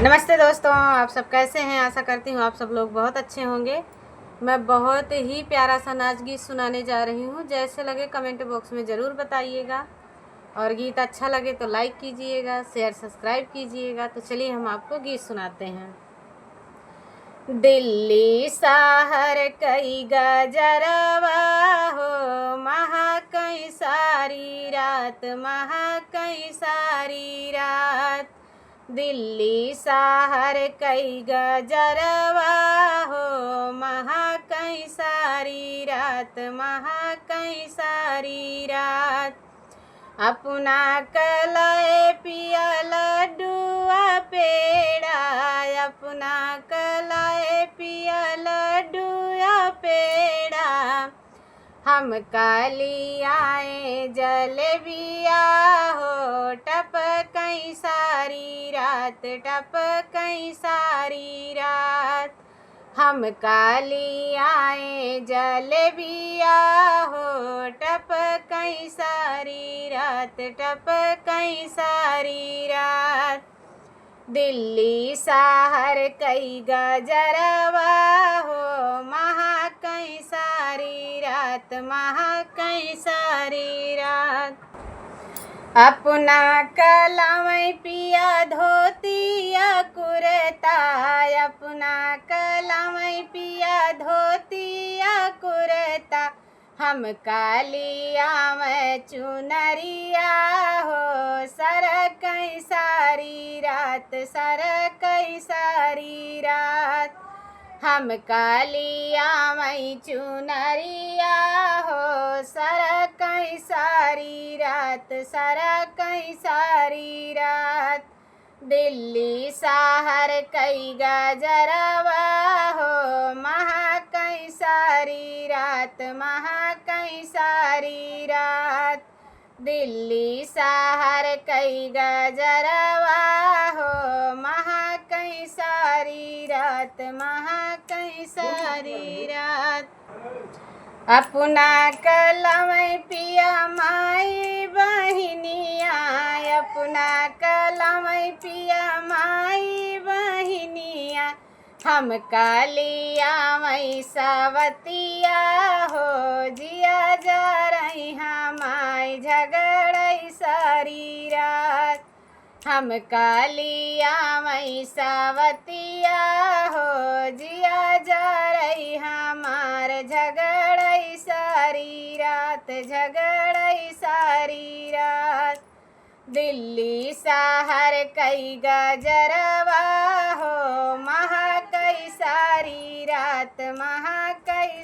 नमस्ते दोस्तों, आप सब कैसे हैं। आशा करती हूँ आप सब लोग बहुत अच्छे होंगे। मैं बहुत ही प्यारा सा नाच गीत सुनाने जा रही हूँ। जैसे लगे कमेंट बॉक्स में ज़रूर बताइएगा और गीत अच्छा लगे तो लाइक कीजिएगा, शेयर सब्सक्राइब कीजिएगा। तो चलिए हम आपको गीत सुनाते हैं। दिल्ली शहर कई गजरवा हो, महकई सारी रात, महकई सारी रात। दिल्ली शहर कई गजरवा हो, महकई सारी रात, महकई सारी रात। अपना कलाए पिया लड्डुआ पेड़ा, अपना कलाए पिया लड्डुआ पेड़ा। हम काली आए जलेबिया हो, टपकई सारी रात, टपकई सारी रात। हम काली आए जलेबिया हो, टपकई सारी रात, टपकई सारी रात। दिल्ली शहर कई गजरवा हो, महकई सारी रात, महकई सारी रात। अपना कलावई पिया धोतिया कुरता, अपना कलावई पिया धोतिया कुरता। हम कालिया में चुनरिया हो, सरकई सारी रात, सरकई सारी रात। हम कालिया मई चुनरिया हो, सरकई सारी रात, सरकई सारी रात। दिल्ली शहर कई गजरवा हो, महकई सारी रात, महकई सारी रात। दिल्ली शहर कई गजरवा हो, महकई सारी रात, महकई सारी रात। अपना कलमई पिया माई बहिनिया, अपना कलमई पिया माई बहिनिया। हम कालिया मई सवतिया हो, जिया जा रही हमाई झगड़ई सारी रात। हम कालिया मई सवतिया हो, जिया जा रही हमार झगड़ई सारी रात, झगड़ई सारी रात। दिल्ली शहर कई गजरवा हो, महकई सारी रात, महकई